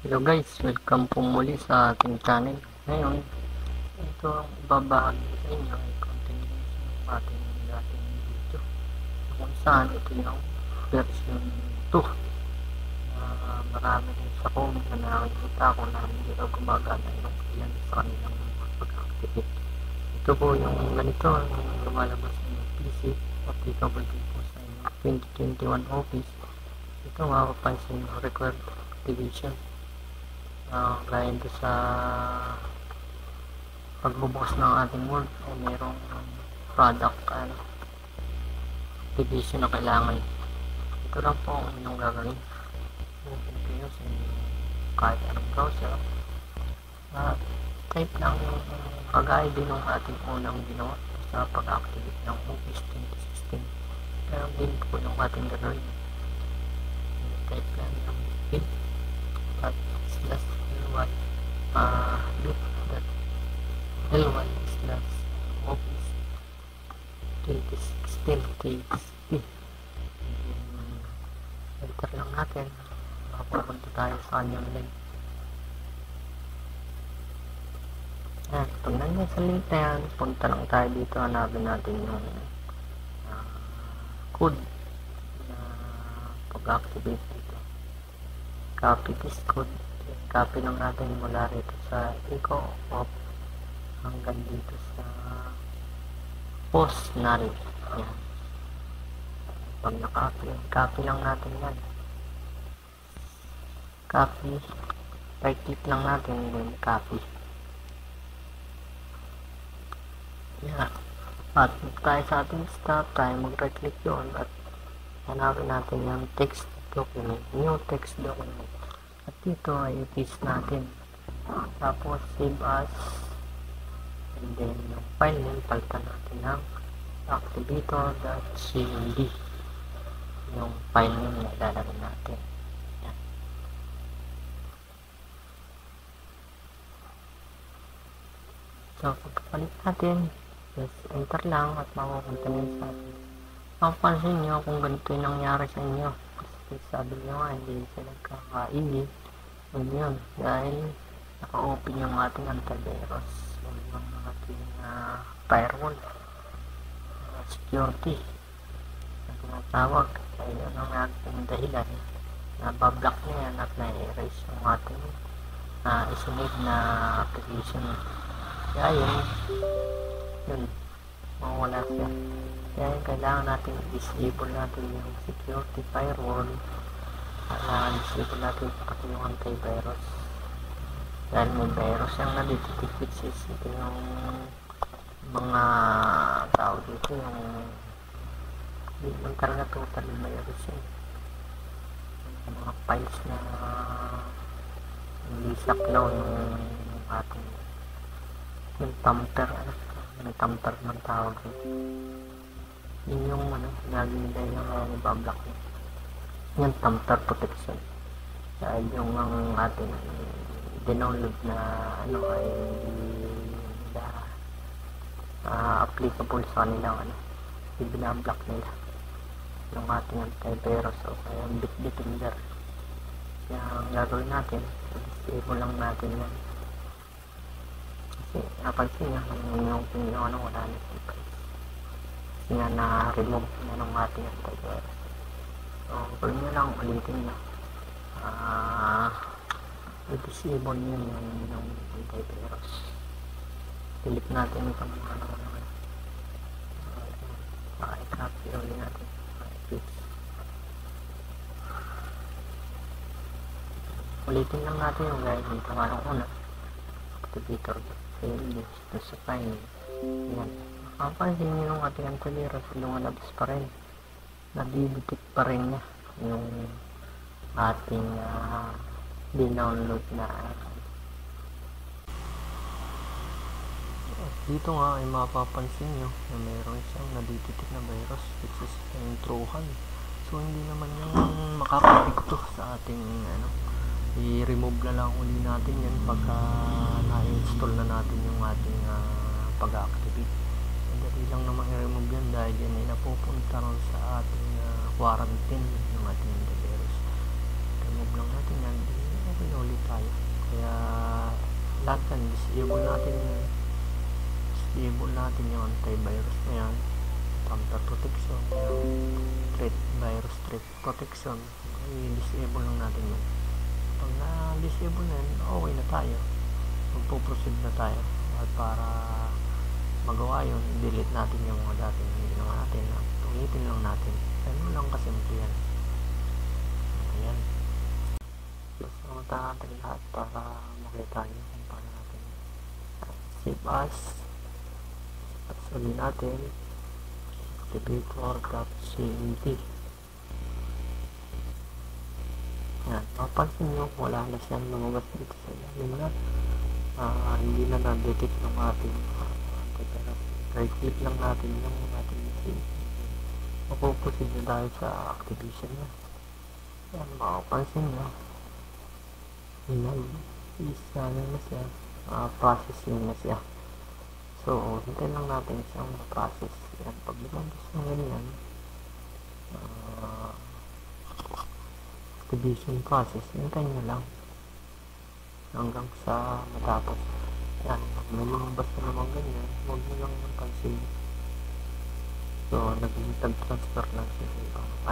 Hello guys, welcome po muli sa ating channel. Ngayon, ito ang babahagi sa inyo ay continuation ng ating dating video kung saan ito yung version 2 na marami din sa comment na nakikita ko na hindi daw gumagana yung ilan sa kanilang pag-activate. Ito po yung ganito, yung lumalabas ng PC, applicable din po sa inyong 2021 Office. Ito mapapansin yung required activation. Gaya ito sa pagbubukas ng ating Word ay mayroong product activation na kailangan. Ito lang po ang inyong gagawin. Open kayo sa kahit anong browser at type lang yung kagaya din ng ating unang ginawa sa pag-activate ng Office 2016. Pero din po yung ating gagawin. Type lang yung pin at slash L1 L1 slash Office 2016 KSP. Enter lang natin, makapunta tayo sa kanyang link. Pag nandiyan sa link na yan, punta lang tayo dito, hanapin natin yung code na pag-activate dito. Copy this code. Copy lang natin mula rito sa eco of hanggang dito sa post null. Yan. Pag copy lang natin yan. Copy. Right click lang natin then copy. Yan. At tayo sa ating stop, tayo mag right click doon at hanapin natin yung text document, new text document. At dito ay i-paste natin. Tapos save as, and then yung file name palitan natin ng activator.cmd, yung file name na ilalagay natin. Yan. So pagkapalit natin, just enter lang at mapupunta nyo sa atin. Mapapansin nyo kung ganito yung nangyari sa inyo. Sabi nyo nga, hindi sila kakainin. Yun, dahil naka-open yung ating antivirus, yung ating firewall, security na tinatawag. Kaya yun ang ating dahilan na bablock na yan at na-erase yung ating isinave na application. Kaya yun, mawala siya. Kaya kailangan natin i-disable natin yung security firewall. Kailangan i-disable natin pati yung antivirus. Dahil may virus yung nadetect, which is ito yung mga tao dito, yung hindi man talaga totally virus yun. Yung mga files na hindi saklaw yung ating yung tamper, may tamper ng tawag dito. Yun yung laging dahil yung ibablock yun. Yung tamper protection. Dahil yung ang ating dinownload na ay applicable sa kanilang ibinablock nila yung ating antivirus o kaya Bitdefender. Kaya ang gagawin natin, disable lang natin yan. Kasi napansin nyo yung wala na siya. Nga na-remove na ng ating antivirus. So, gawin nyo lang, ulitin nyo. I-disable nyo yung antivirus. Delete natin itong i-copy ulit natin. Ulitin lang natin yung gaya dito nga una. Activator. Dito sa file. Yan. Mapapansin nyo yung ating antivirus, lumalabas pa rin, nadidetect pa rin niya yung ating dinownload na dito nga ay mapapansin nyo na mayroon siyang nadidetect na virus, which is yung Trojan. So hindi naman yung makakapikto sa ating i-remove na lang uli natin yan pagka na-install na natin yung ating pag-activate. Dali lang naman i-remove yan dahil yan ay napupunta ron sa ating quarantine ng ating antivirus. Remove lang natin yan, okay na ulit tayo. lahat yan, disable natin yung antivirus na yan, tamper protection, yung virus threat protection, i-disable lang natin yun. Pag na-disable na yun, okay na tayo, magpo-proceed na tayo. At para magawa yun, delete natin yung mga dating ginawa natin, at ulitin lang natin. Ganun lang kasimple yan. Ayan. Sasamata natin lahat para makita nyo kung paano natin save as. Tapos ulit natin activator.cmd. Yan, mapansin nyo wala na siyang lumabas dito sa ilalim na hindi na na-detect ng ating right click lang natin yung ating save. Mapupusin na dahil sa activation na. Yan, makapansin nyo isa na siya, processing na siya. So, hintayin lang natin siyang process. Yan, pag lumabas ng ganyan, activation process, hintayin nyo lang hanggang sa matapos. Yan, pag may lumabas na naman ganyan, huwag nyo lang pansin. So, nag-tag transfer lang siya.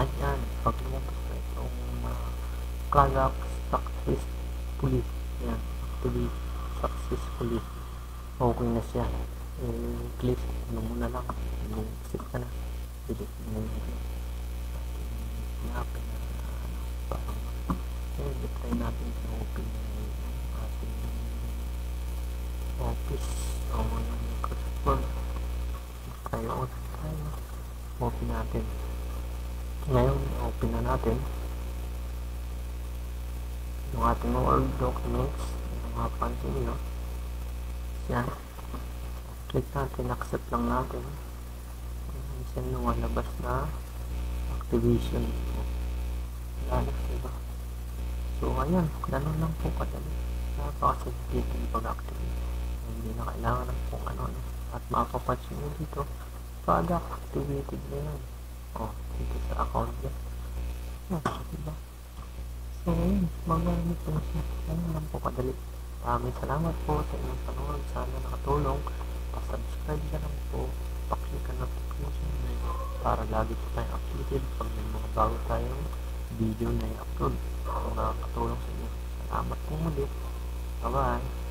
Ayan, pag lumabas na itong product successfully, yan, actually successfully, okay na siya. Click ano muna lang, exit ka na, delete mo yung open na parang try natin sa open yung ating office o yung Microsoft Word. Tayo open natin. Ngayon open na natin yung ating Word documents, yung mga pansin nyo yan. Click natin, accept lang natin. Minsan lumalabas na activation. Wala na, diba? So, ayan, ganun lang po kadali. Napakasimple yung pag-activate. Hindi na kailangan ng kung ano. At makapapansin nyo dito, product activated na yan. O, dito sa account yan. Yan, diba? So, ayan, magamit po siya. Ganun lang po kadali. Maraming salamat po sa inyong panood. Sana nakatulong. Pa-subscribe na lang po, pa-click ang notification para lagi po tayong updated pag may mga bago tayong video na i-upload. Kung nakakatulong sa inyo, salamat po muli. Bye bye.